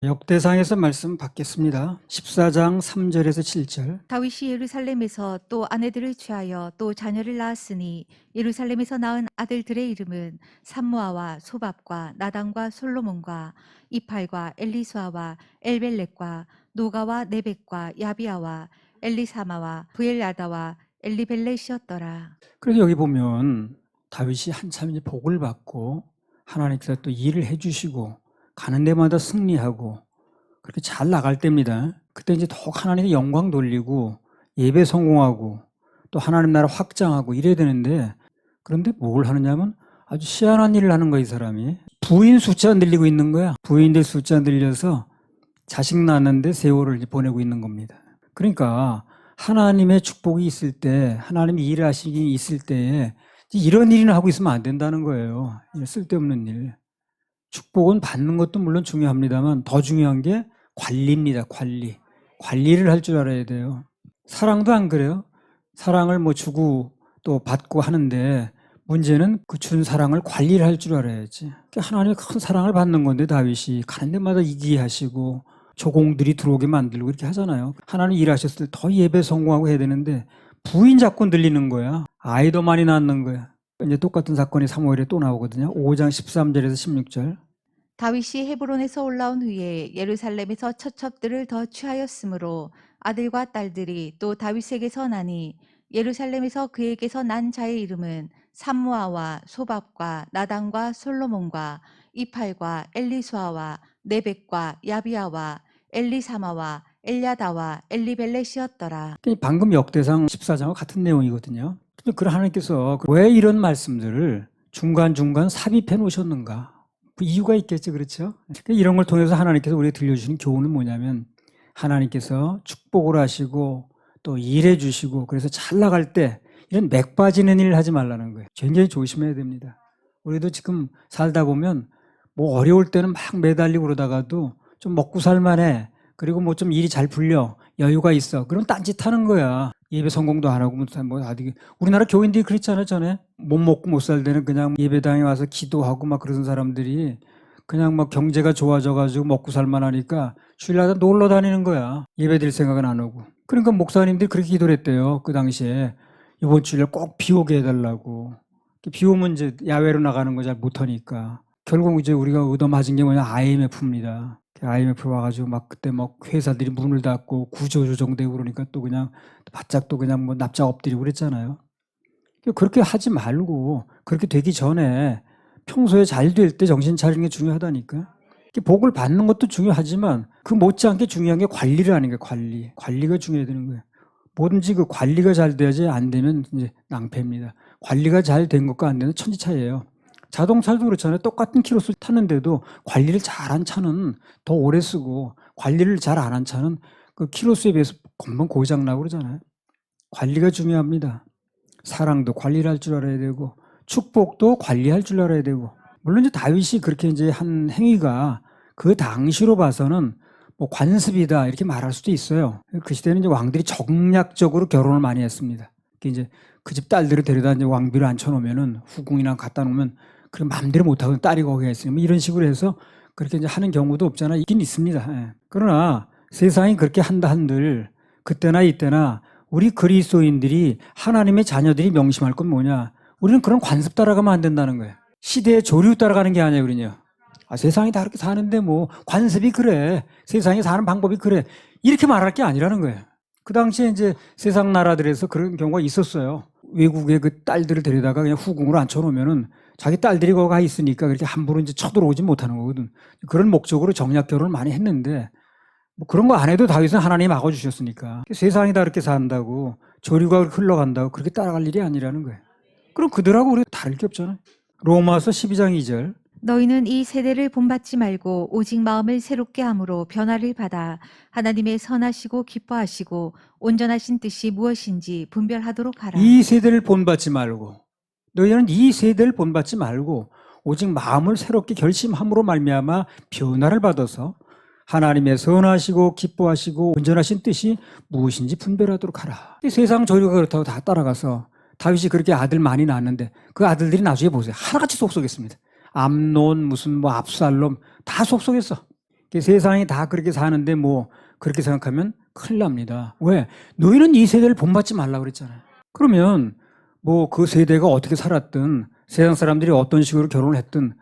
역대상에서 말씀 받겠습니다. 14장 3절에서 7절. 다윗이 예루살렘에서 또 아내들을 취하여 또 자녀를 낳았으니 예루살렘에서 낳은 아들들의 이름은 삼무아와 소밥과 나단과 솔로몬과 이팔과 엘리수아와 엘벨렉과 노가와 네벡과 야비아와 엘리사마와 부엘야다와 엘리벨렛이었더라. 그래서 여기 보면 다윗이 한참 이제 복을 받고 하나님께서 또 일을 해주시고 가는 데마다 승리하고 그렇게 잘 나갈 때입니다. 그때 이제 더욱 하나님의 영광 돌리고 예배 성공하고 또 하나님 나라 확장하고 이래야 되는데, 그런데 뭘 하느냐면 아주 희한한 일을 하는 거야. 이 사람이 부인 숫자 늘리고 있는 거야. 부인들 숫자 늘려서 자식 낳았는데 세월을 이제 보내고 있는 겁니다. 그러니까 하나님의 축복이 있을 때, 하나님이 일을 하시기 있을 때에 이런 일이나 하고 있으면 안 된다는 거예요. 쓸데없는 일. 축복은 받는 것도 물론 중요합니다만 더 중요한 게 관리입니다. 관리. 관리를 할 줄 알아야 돼요. 사랑도 안 그래요? 사랑을 뭐 주고 또 받고 하는데 문제는 그 준 사랑을 관리를 할 줄 알아야지. 하나님의 큰 사랑을 받는 건데 다윗이 가는 데마다 이기게 하시고 조공들이 들어오게 만들고 이렇게 하잖아요. 하나님 일하셨을 때 더 예배 성공하고 해야 되는데 부인 자꾸 늘리는 거야. 아이도 많이 낳는 거야. 이제 똑같은 사건이 사무엘에 또 나오거든요. 5장 13절에서 16절. 다윗이 헤브론에서 올라온 후에 예루살렘에서 처첩들을 더 취하였으므로 아들과 딸들이 또 다윗에게서 나니 예루살렘에서 그에게서 난 자의 이름은 삼무아와 소밥과 나단과 솔로몬과 이팔과 엘리수아와 네벡과 야비아와 엘리사마와 엘야다와 엘리벨렛이었더라. 방금 역대상 14장과 같은 내용이거든요. 근데 그 하나님께서 왜 이런 말씀들을 중간중간 삽입해 놓으셨는가? 그 이유가 있겠죠. 그렇죠? 이런 걸 통해서 하나님께서 우리에게 들려주시는 교훈은 뭐냐면, 하나님께서 축복을 하시고 또 일해 주시고 그래서 잘 나갈 때 이런 맥 빠지는 일을 하지 말라는 거예요. 굉장히 조심해야 됩니다. 우리도 지금 살다 보면 뭐 어려울 때는 막 매달리고 그러다가도 좀 먹고 살만해. 그리고 뭐 좀 일이 잘 풀려. 여유가 있어. 그럼 딴짓하는 거야. 예배 성공도 안 하고 뭐 아직 우리나라 교인들이 그랬잖아요. 전에 못 먹고 못 살 때는 그냥 예배당에 와서 기도하고 막 그러는 사람들이 그냥 막 경제가 좋아져가지고 먹고 살만하니까 주일마다 놀러 다니는 거야. 예배 드릴 생각은 안 하고. 그러니까 목사님들이 그렇게 기도를 했대요. 그 당시에 이번 주일에 꼭 비 오게 해달라고. 비 오면 이제 야외로 나가는 거 잘 못하니까. 결국 이제 우리가 얻어맞은 게 뭐냐, IMF입니다. IMF 와가지고 막 그때 막 회사들이 문을 닫고 구조조정되고 그러니까 또 그냥 바짝 또 그냥 뭐 납작 엎드리고 그랬잖아요. 그렇게 하지 말고 그렇게 되기 전에 평소에 잘 될 때 정신 차리는 게 중요하다니까. 복을 받는 것도 중요하지만 그 못지않게 중요한 게 관리를 하는 거예요. 관리가 중요해야 되는 거예요. 뭐든지 그 관리가 잘 돼야지, 안 되면 이제 낭패입니다. 관리가 잘 된 것과 안 되는 천지차이예요. 자동차도 그렇잖아요. 똑같은 키로수 타는데도 관리를 잘한 차는 더 오래 쓰고 관리를 잘 안 한 차는 그 키로수에 비해서 금방 고장 나고 그러잖아요. 관리가 중요합니다. 사랑도 관리를 할 줄 알아야 되고 축복도 관리할 줄 알아야 되고. 물론 이제 다윗이 그렇게 이제 한 행위가 그 당시로 봐서는 뭐 관습이다 이렇게 말할 수도 있어요. 그 시대는 이제 왕들이 정략적으로 결혼을 많이 했습니다. 이제 그 집 딸들을 데려다 이제 왕비로 앉혀놓으면은 후궁이나 갖다 놓으면 그럼 마음대로 못하고 딸이 거기 있으면 뭐 이런 식으로 해서 그렇게 이제 하는 경우도 없잖아. 있긴 있습니다. 예. 그러나 세상이 그렇게 한다 한들 그때나 이때나 우리 그리스도인들이, 하나님의 자녀들이 명심할 건 뭐냐? 우리는 그런 관습 따라가면 안 된다는 거예요. 시대의 조류 따라가는 게 아니에요. 그러냐? 세상이 다 그렇게 사는데 뭐 관습이 그래. 세상이 사는 방법이 그래. 이렇게 말할 게 아니라는 거예요. 그 당시에 이제 세상 나라들에서 그런 경우가 있었어요. 외국의 그 딸들을 데려다가 그냥 후궁으로 앉혀놓으면은 자기 딸들이 거기 가 있으니까 그렇게 함부로 이제 쳐들어오지 못하는 거거든. 그런 목적으로 정략 결혼을 많이 했는데 뭐 그런 거 안 해도 다윗은 하나님이 막아주셨으니까. 세상이 다 그렇게 산다고, 조류가 흘러간다고 그렇게 따라갈 일이 아니라는 거예요. 그럼 그들하고 우리가 다를 게 없잖아요. 로마서 12장 2절. 너희는 이 세대를 본받지 말고 오직 마음을 새롭게 함으로 변화를 받아 하나님의 선하시고 기뻐하시고 온전하신 뜻이 무엇인지 분별하도록 하라. 이 세대를 본받지 말고, 너희는 이 세대를 본받지 말고 오직 마음을 새롭게 결심함으로 말미암아 변화를 받아서 하나님의 선하시고 기뻐하시고 온전하신 뜻이 무엇인지 분별하도록 하라. 세상 조류가 그렇다고 다 따라가서 다윗이 그렇게 아들 많이 낳았는데 그 아들들이 나중에 보세요. 하나같이 속속했습니다. 암논 무슨 뭐 압살롬 다 속속했어. 세상이 다 그렇게 사는데 뭐 그렇게 생각하면 큰일 납니다. 왜? 너희는 이 세대를 본받지 말라고 그랬잖아요. 그러면 뭐 그 세대가 어떻게 살았든 세상 사람들이 어떤 식으로 결혼을 했든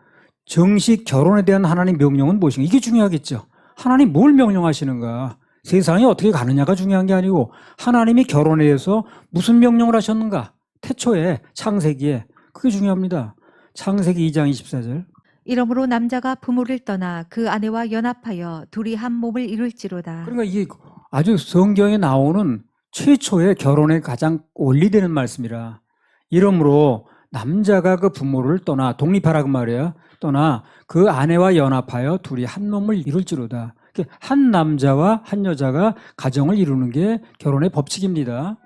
정식 결혼에 대한 하나님 명령은 무엇인가? 이게 중요하겠죠. 하나님 뭘 명령하시는가? 세상이 어떻게 가느냐가 중요한 게 아니고 하나님이 결혼에 대해서 무슨 명령을 하셨는가? 태초에 창세기에 그게 중요합니다. 창세기 2장 24절. 이러므로 남자가 부모를 떠나 그 아내와 연합하여 둘이 한 몸을 이룰지로다. 그러니까 이게 아주 성경에 나오는 최초의 결혼에 가장 원리되는 말씀이라. 이러므로 남자가 그 부모를 떠나 독립하라 그 말이에요. 떠나 그 아내와 연합하여 둘이 한 몸을 이룰지로다. 한 남자와 한 여자가 가정을 이루는 게 결혼의 법칙입니다.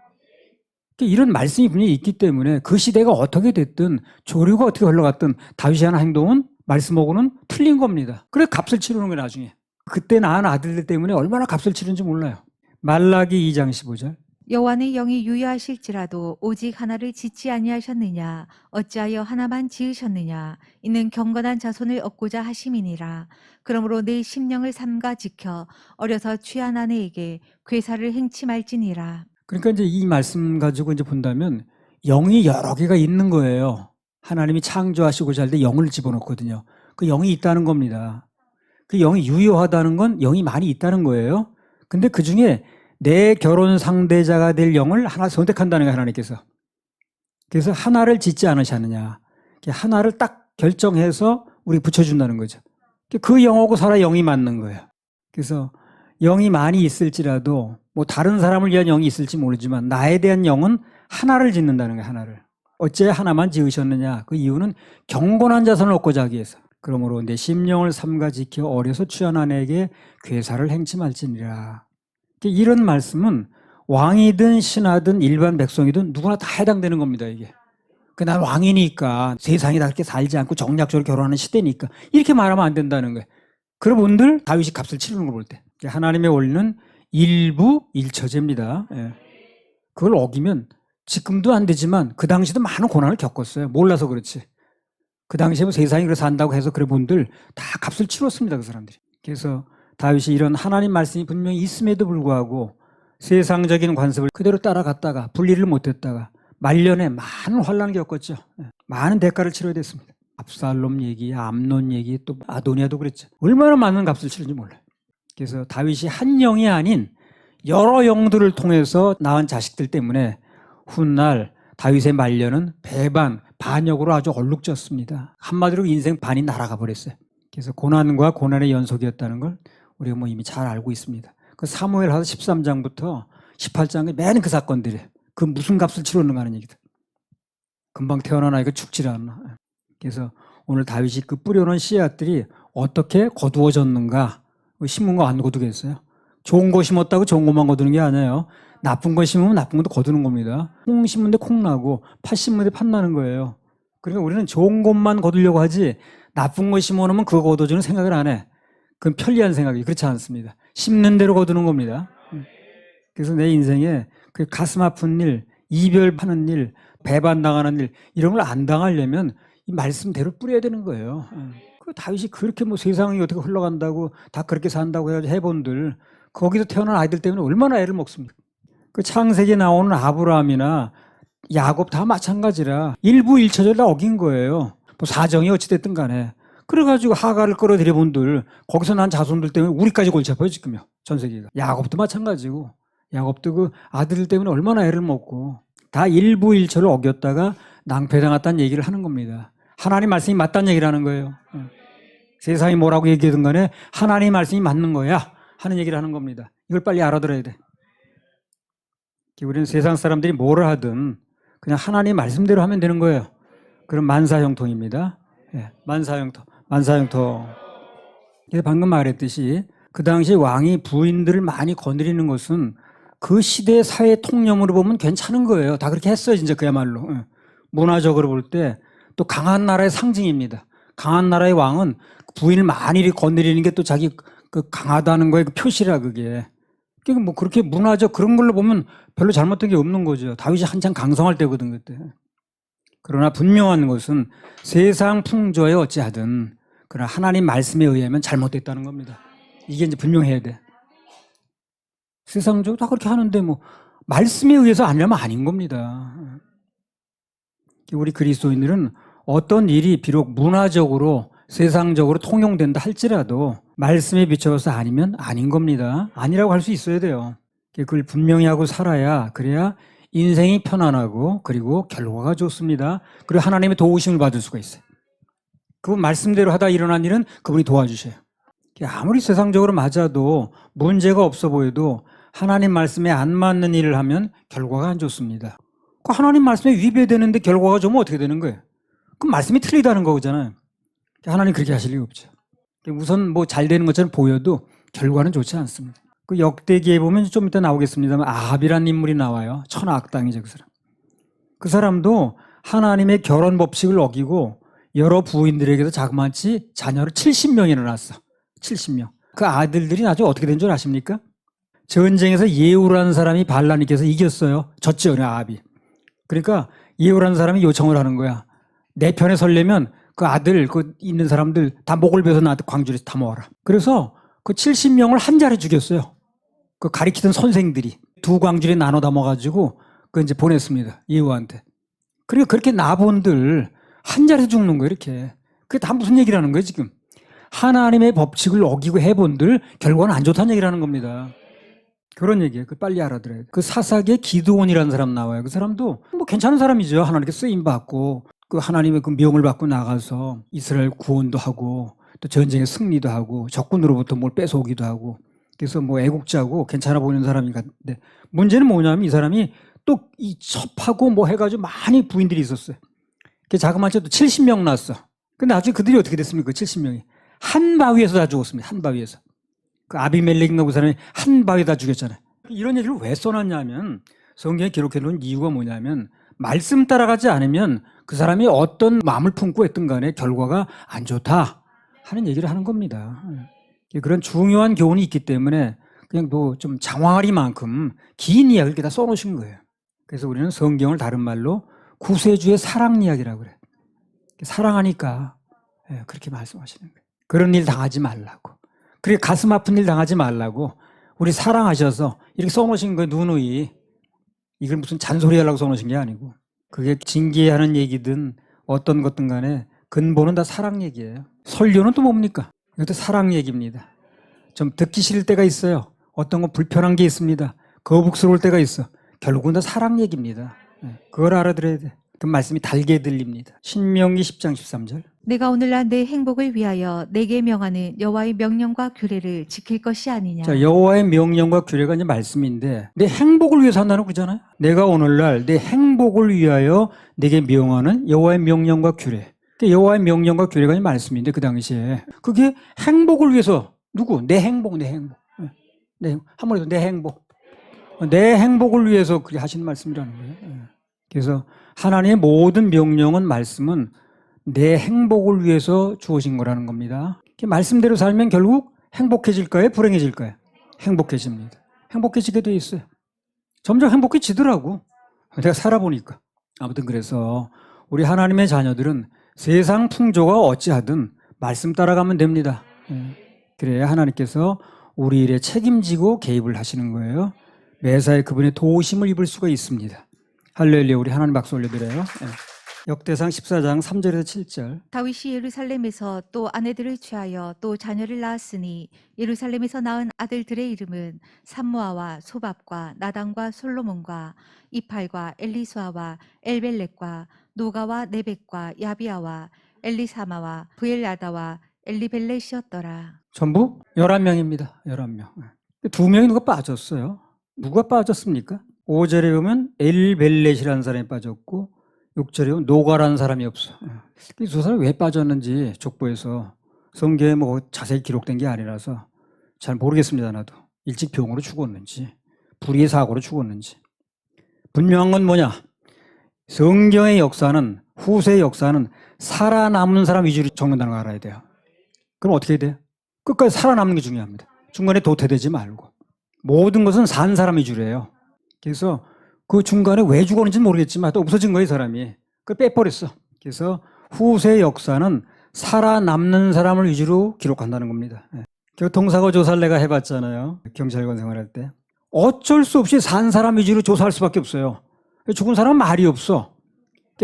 이런 말씀이 분명히 있기 때문에 그 시대가 어떻게 됐든 조류가 어떻게 흘러갔든 다윗이 하는 행동은 말씀하고는 틀린 겁니다. 그래 값을 치르는 거예요 나중에. 그때 낳은 아들들 때문에 얼마나 값을 치르는지 몰라요. 말라기 2장 15절. 여호와의 영이 유효하실지라도 오직 하나를 짓지 아니하셨느냐 어찌하여 하나만 지으셨느냐 이는 경건한 자손을 얻고자 하심이니라. 그러므로 내 심령을 삼가 지켜 어려서 취한 아내에게 괴사를 행치 말지니라. 그러니까 이제 이 말씀 가지고 이제 본다면 영이 여러 개가 있는 거예요. 하나님이 창조하시고자 할 때 영을 집어넣거든요. 그 영이 있다는 겁니다. 그 영이 유효하다는 건 영이 많이 있다는 거예요. 근데 그 중에 내 결혼 상대자가 될 영을 하나 선택한다는 거예요, 하나님께서. 그래서 하나를 짓지 않으셨느냐. 하나를 딱 결정해서 우리 붙여준다는 거죠. 그 영하고 살아 영이 맞는 거예요. 그래서 영이 많이 있을지라도 뭐 다른 사람을 위한 영이 있을지 모르지만 나에 대한 영은 하나를 짓는다는 거예요, 하나를. 어째 하나만 지으셨느냐. 그 이유는 경건한 자손을 얻고자 하기 위해서. 그러므로 내 심령을 삼가 지켜 어려서 취한 아내에게 괴사를 행치 말지니라. 이런 말씀은 왕이든 신하든 일반 백성이든 누구나 다 해당되는 겁니다, 이게. 난 왕이니까 세상이 다 그렇게 살지 않고 정략적으로 결혼하는 시대니까 이렇게 말하면 안 된다는 거예요. 그런 분들 다윗이 값을 치르는 걸 볼 때. 하나님의 원리는 일부 일처제입니다. 그걸 어기면 지금도 안 되지만 그 당시도 많은 고난을 겪었어요. 몰라서 그렇지. 그 당시에 뭐 세상이 그래서 산다고 해서 그런 분들 다 값을 치렀습니다, 그 사람들이. 그래서 다윗이 이런 하나님 말씀이 분명히 있음에도 불구하고 세상적인 관습을 그대로 따라갔다가 분리를 못했다가 말년에 많은 환란을 겪었죠. 많은 대가를 치러야 됐습니다. 압살롬 얘기, 암논 얘기, 또 아도니아도 그랬죠. 얼마나 많은 값을 치른지 몰라요. 그래서 다윗이 한 영이 아닌 여러 영들을 통해서 낳은 자식들 때문에 훗날 다윗의 말년은 배반, 반역으로 아주 얼룩졌습니다. 한마디로 인생 반이 날아가 버렸어요. 그래서 고난과 고난의 연속이었다는 걸 우리가 뭐 이미 잘 알고 있습니다. 그 사무엘하서 13장부터 18장에 맨 그 사건들이에요. 그 무슨 값을 치렀는가 하는 얘기들. 금방 태어난 아이가 죽질 않나. 그래서 오늘 다윗이 그 뿌려놓은 씨앗들이 어떻게 거두어졌는가. 신문과 안 거두겠어요. 좋은 거 심었다고 좋은 것만 거두는 게 아니에요. 나쁜 거 심으면 나쁜 것도 거두는 겁니다. 콩 심는데 콩 나고 팥 심는데 팥 나는 거예요. 그러니까 우리는 좋은 것만 거두려고 하지 나쁜 거 심어놓으면 그거 거둬주는 생각을 안 해. 그건 편리한 생각이 그렇지 않습니다. 심는 대로 거두는 겁니다. 그래서 내 인생에 그 가슴 아픈 일, 이별하는 일, 배반당하는 일 이런 걸 안 당하려면 이 말씀대로 뿌려야 되는 거예요. 그 다윗이 그렇게 뭐 세상이 어떻게 흘러간다고 다 그렇게 산다고 해가지고 해본들 거기서 태어난 아이들 때문에 얼마나 애를 먹습니까? 그 창세기에 나오는 아브라함이나 야곱 다 마찬가지라 일부 일처절 다 어긴 거예요. 뭐 사정이 어찌됐든 간에. 그래가지고 하가를 끌어들여 본들 거기서 난 자손들 때문에 우리까지 골치 아파요 지금요. 전 세계가. 야곱도 마찬가지고 야곱도 그 아들들 때문에 얼마나 애를 먹고 다 일부 일처를 어겼다가 낭패당했다는 얘기를 하는 겁니다. 하나님 말씀이 맞다는 얘기를 하는 거예요. 세상이 뭐라고 얘기하든 간에 하나님 말씀이 맞는 거야 하는 얘기를 하는 겁니다. 이걸 빨리 알아들어야 돼. 우리는 세상 사람들이 뭐를 하든 그냥 하나님 말씀대로 하면 되는 거예요. 그럼 만사형통입니다. 만사형통. 그래서 방금 말했듯이 그 당시 왕이 부인들을 많이 거느리는 것은 그 시대의 사회 통념으로 보면 괜찮은 거예요. 다 그렇게 했어요, 진짜 그야말로. 문화적으로 볼 때 또 강한 나라의 상징입니다. 강한 나라의 왕은 부인을 많이 거느리는 게 또 자기 그 강하다는 거에 그 표시라 그게. 그러니까 뭐 그렇게 문화적 그런 걸로 보면 별로 잘못된 게 없는 거죠. 다윗이 한창 강성할 때거든 그때. 그러나 분명한 것은 세상 풍조에 어찌하든 그러나 하나님 말씀에 의하면 잘못됐다는 겁니다. 이게 이제 분명해야 돼. 세상적으로 다 그렇게 하는데 뭐 말씀에 의해서 아니라면 아닌 겁니다. 우리 그리스도인들은 어떤 일이 비록 문화적으로 세상적으로 통용된다 할지라도 말씀에 비춰서 아니면 아닌 겁니다. 아니라고 할 수 있어야 돼요. 그걸 분명히 하고 살아야 그래야 인생이 편안하고 그리고 결과가 좋습니다. 그리고 하나님의 도우심을 받을 수가 있어요. 그분 말씀대로 하다 일어난 일은 그분이 도와주셔요. 아무리 세상적으로 맞아도 문제가 없어 보여도 하나님 말씀에 안 맞는 일을 하면 결과가 안 좋습니다. 그 하나님 말씀에 위배되는데 결과가 좋으면 어떻게 되는 거예요? 그럼 말씀이 틀리다는 거잖아요. 하나님 그렇게 하실 리가 없죠. 우선 뭐 잘 되는 것처럼 보여도 결과는 좋지 않습니다. 그 역대기에 보면 좀 이따 나오겠습니다만 아합이라는 인물이 나와요. 천하악당이죠, 그 사람. 그 사람도 하나님의 결혼 법칙을 어기고 여러 부인들에게도 자그마치 자녀를 70명이나 낳았어. 70명. 그 아들들이 나중에 어떻게 된 줄 아십니까? 전쟁에서 예후라는 사람이 발라니께서 이겼어요. 졌죠, 아합이. 그러니까 예후라는 사람이 요청을 하는 거야. 내 편에 서려면 그 아들, 그 있는 사람들 다 목을 베서 나한테 광주에서 다 모아라. 그래서 그 70명을 한 자리 죽였어요. 그 가리키던 선생들이 두 광주에 나눠 담아가지고 그 이제 보냈습니다. 예후한테. 그리고 그렇게 나본들 한 자리에서 죽는 거예요, 이렇게. 그게 다 무슨 얘기라는 거예요, 지금. 하나님의 법칙을 어기고 해본들 결과는 안 좋다는 얘기라는 겁니다. 그런 얘기예요. 그 빨리 알아들어야 돼. 그 사사기에 기드온이라는 사람 나와요. 그 사람도 뭐 괜찮은 사람이죠. 하나님께 쓰임 받고 그 하나님의 그 명을 받고 나가서 이스라엘 구원도 하고 또 전쟁에 승리도 하고 적군으로부터 뭘 뺏어오기도 하고 그래서 뭐 애국자고 괜찮아 보이는 사람인 것 같은데 문제는 뭐냐면 이 사람이 또 이 첩하고 뭐 해가지고 많이 부인들이 있었어요. 그 자그마치 또 70명 낳았어. 근데 나중에 그들이 어떻게 됐습니까? 70명이 한 바위에서 다 죽었습니다. 한 바위에서. 그 아비멜렉인가 그 사람이 한 바위에 다 죽였잖아요. 이런 얘기를 왜 써놨냐면 성경에 기록해 놓은 이유가 뭐냐면 말씀 따라가지 않으면 그 사람이 어떤 마음을 품고 했든 간에 결과가 안 좋다 하는 얘기를 하는 겁니다. 그런 중요한 교훈이 있기 때문에 그냥 뭐 좀 장황하리만큼 긴 이야기를 이렇게 다 써놓으신 거예요. 그래서 우리는 성경을 다른 말로 구세주의 사랑 이야기라고 그래요. 사랑하니까 그렇게 말씀하시는 거예요. 그런 일 당하지 말라고. 그렇게 가슴 아픈 일 당하지 말라고 우리 사랑하셔서 이렇게 써놓으신 거예요. 누누이. 이걸 무슨 잔소리 하려고 써놓으신 게 아니고 그게 징계하는 얘기든 어떤 것든 간에 근본은 다 사랑 얘기예요. 설교는 또 뭡니까? 이것도 사랑 얘기입니다. 좀 듣기 싫을 때가 있어요. 어떤 거 불편한 게 있습니다. 거북스러울 때가 있어. 결국은 다 사랑 얘기입니다. 그걸 알아들어야 돼. 그 말씀이 달게 들립니다. 신명기 10장 13절. 내가 오늘날 내 행복을 위하여 내게 명하는 여호와의 명령과 규례를 지킬 것이 아니냐. 자, 여호와의 명령과 규례가 이제 말씀인데 내 행복을 위해서 한다는 거잖아요. 내가 오늘날 내 행복을 위하여 내게 명하는 여호와의 명령과 규례. 여호와의 명령과 규례가 이제 말씀인데 그 당시에 그게 행복을 위해서 누구? 내 행복, 내 행복. 한번 해도 내 행복. 내 행복을 위해서 그렇게 하시는 말씀이라는 거예요. 그래서 하나님의 모든 명령은 말씀은 내 행복을 위해서 주어진 거라는 겁니다. 말씀대로 살면 결국 행복해질까요? 불행해질까요? 행복해집니다. 행복해지게 돼 있어요. 점점 행복해지더라고. 내가 살아보니까. 아무튼 그래서 우리 하나님의 자녀들은 세상 풍조가 어찌하든 말씀 따라가면 됩니다. 그래야 하나님께서 우리 일에 책임지고 개입을 하시는 거예요. 매사에 그분의 도우심을 입을 수가 있습니다. 할렐루야. 우리 하나님 박수 올려드려요. 역대상 14장 3절에서 7절. 다윗이 예루살렘에서 또 아내들을 취하여 또 자녀를 낳았으니 예루살렘에서 낳은 아들들의 이름은 삼모아와 소밥과 나단과 솔로몬과 이팔과 엘리수아와 엘벨렉과 노가와 네벡과 야비아와 엘리사마와 부엘야다와 엘리벨렛이었더라. 전부 11명입니다. 11명. 2명이 누가 빠졌어요. 누가 빠졌습니까? 5절에 보면 엘벨렛이라는 사람이 빠졌고 6절에 보면 노가라는 사람이 없어. 이 두 사람이 왜 빠졌는지 족보에서 성경에 뭐 자세히 기록된 게 아니라서 잘 모르겠습니다. 나도. 일찍 병으로 죽었는지 불의의 사고로 죽었는지. 분명한 건 뭐냐? 성경의 역사는 후세의 역사는 살아남는 사람 위주로 적는다는 걸 알아야 돼요. 그럼 어떻게 돼요? 끝까지 살아남는 게 중요합니다. 중간에 도태되지 말고. 모든 것은 산 사람 위주로 해요. 그래서 그 중간에 왜 죽었는지는 모르겠지만 또 없어진 거예요, 사람이. 그걸 빼버렸어. 그래서 후세의 역사는 살아남는 사람을 위주로 기록한다는 겁니다. 교통사고 조사를 내가 해봤잖아요. 경찰관 생활할 때. 어쩔 수 없이 산 사람 위주로 조사할 수밖에 없어요. 죽은 사람은 말이 없어.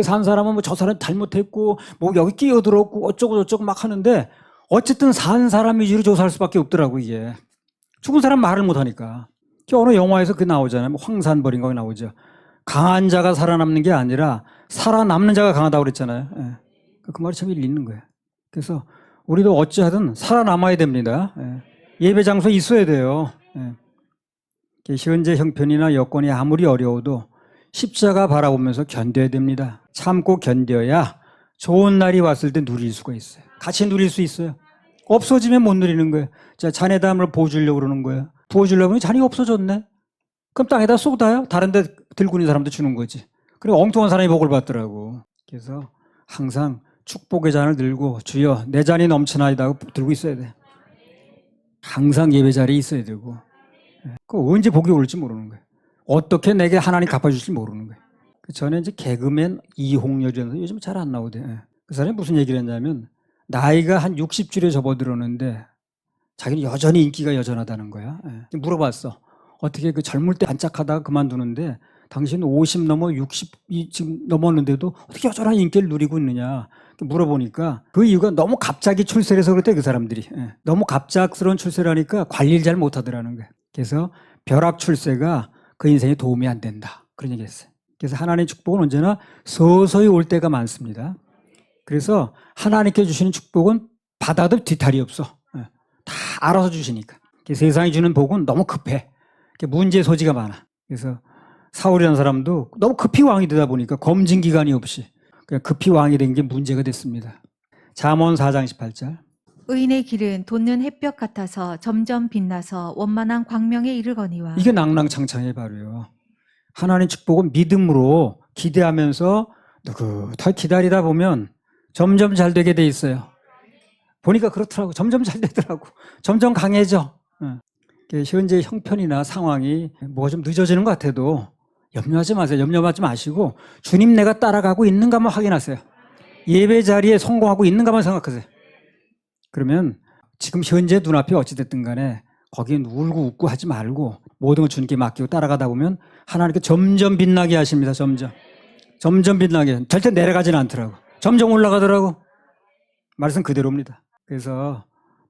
산 사람은 뭐 저 사람 잘못했고 뭐 여기 끼어들었고 어쩌고 저쩌고 막 하는데 어쨌든 산 사람 위주로 조사할 수밖에 없더라고 이게. 죽은 사람 말을 못하니까. 어느 영화에서 그 나오잖아요. 뭐 황산벌인가 그 나오죠. 강한 자가 살아남는 게 아니라 살아남는 자가 강하다고 그랬잖아요. 예. 그 말이 참 일리 있는 거예요. 그래서 우리도 어찌하든 살아남아야 됩니다. 예. 예배 장소에 있어야 돼요. 예. 현재 형편이나 여건이 아무리 어려워도 십자가 바라보면서 견뎌야 됩니다. 참고 견뎌야 좋은 날이 왔을 때 누릴 수가 있어요. 같이 누릴 수 있어요. 없어지면 못 누리는 거예요. 자, 잔에다 한번 부어주려고 그러는 거예요. 부어주려고 하면 잔이 없어졌네. 그럼 땅에다 쏟아요. 다른 데 들고 있는 사람도 주는 거지. 그리고 엉뚱한 사람이 복을 받더라고. 그래서 항상 축복의 잔을 들고 주여 내 잔이 넘치나이다 하고 들고 있어야 돼. 항상 예배 자리에 있어야 되고. 그 언제 복이 올지 모르는 거예요. 어떻게 내게 하나님 갚아줄지 모르는 거예요. 전에 이제 개그맨 이홍렬이라서 요즘 잘 안 나오대. 그 사람이 무슨 얘기를 했냐면 나이가 한 60줄에 접어들었는데 자기는 여전히 인기가 여전하다는 거야. 물어봤어. 어떻게 그 젊을 때 반짝하다가 그만두는데 당신 50 넘어 60이 지금 넘었는데도 어떻게 여전한 인기를 누리고 있느냐 물어보니까 그 이유가 너무 갑자기 출세를 해서 그랬대 그 사람들이. 너무 갑작스러운 출세를 하니까 관리를 잘 못하더라는 거야. 그래서 벼락 출세가 그 인생에 도움이 안 된다. 그런 얘기 했어요. 그래서 하나님의 축복은 언제나 서서히 올 때가 많습니다. 그래서 하나님께 주시는 축복은 받아도 뒤탈이 없어. 다 알아서 주시니까. 세상이 주는 복은 너무 급해. 문제 소지가 많아. 그래서 사울이라는 사람도 너무 급히 왕이 되다 보니까 검증 기간이 없이 그냥 급히 왕이 된 게 문제가 됐습니다. 잠언 4장 18절. 의인의 길은 돋는 햇볕 같아서 점점 빛나서 원만한 광명에 이르거니와. 이게 낭낭창창의 바로요. 하나님 축복은 믿음으로 기대하면서 더 기다리다 보면 점점 잘 되게 돼 있어요. 보니까 그렇더라고. 점점 잘 되더라고. 점점 강해져. 현재 형편이나 상황이 뭐가 좀 늦어지는 것 같아도 염려하지 마세요. 염려하지 마시고 주님 내가 따라가고 있는가만 확인하세요. 예배 자리에 성공하고 있는가만 생각하세요. 그러면 지금 현재 눈앞이 어찌됐든 간에 거기에 울고 웃고 하지 말고 모든 걸 주님께 맡기고 따라가다 보면 하나님께 점점 빛나게 하십니다. 점점 빛나게. 절대 내려가지는 않더라고. 점점 올라가더라고. 말씀 그대로입니다. 그래서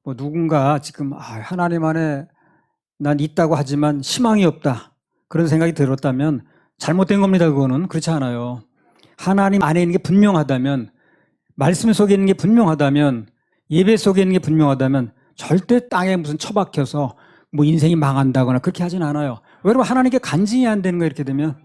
뭐 누군가 지금 하나님 안에 난 있다고 하지만 희망이 없다. 그런 생각이 들었다면 잘못된 겁니다. 그거는. 그렇지 않아요. 하나님 안에 있는 게 분명하다면, 말씀 속에 있는 게 분명하다면, 예배 속에 있는 게 분명하다면 절대 땅에 무슨 처박혀서 뭐 인생이 망한다거나 그렇게 하진 않아요. 왜냐면 하나님께 간증이 안 되는 거예요. 이렇게 되면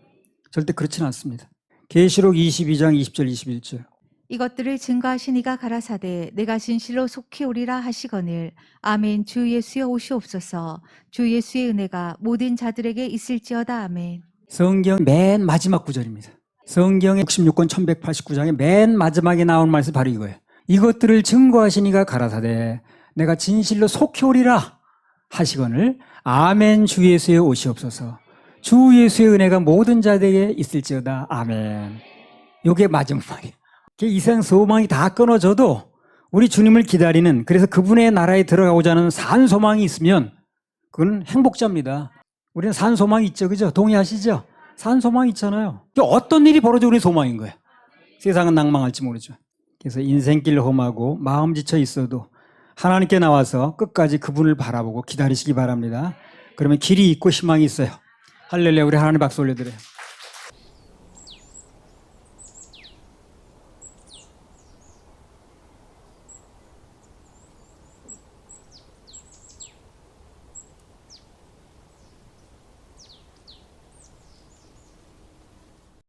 절대 그렇지는 않습니다. 계시록 22장 20절 21절. 이것들을 증거하시니가 가라사대 내가 진실로 속히 오리라 하시거늘 아멘. 주 예수여 오시옵소서. 주 예수의 은혜가 모든 자들에게 있을지어다. 아멘. 성경 맨 마지막 구절입니다. 성경의 66권 1189장의 맨 마지막에 나온 말씀이 바로 이거예요. 이것들을 증거하시니가 가라사대 내가 진실로 속히 오리라 하시거늘 아멘. 주 예수여 오시옵소서. 주 예수의 은혜가 모든 자들에게 있을지어다. 아멘. 이게 마지막 말이에요. 이 세상 소망이 다 끊어져도 우리 주님을 기다리는, 그래서 그분의 나라에 들어가고자 하는 산 소망이 있으면 그건 행복자입니다. 우리는 산 소망이 있죠. 그죠? 동의하시죠? 산 소망이 있잖아요. 어떤 일이 벌어져 우리 소망인 거예요. 세상은 낭망할지 모르죠. 그래서 인생길 험하고 마음 지쳐 있어도 하나님께 나와서 끝까지 그분을 바라보고 기다리시기 바랍니다. 그러면 길이 있고 희망이 있어요. 할렐루야. 우리 하나님 박수 올려드려요.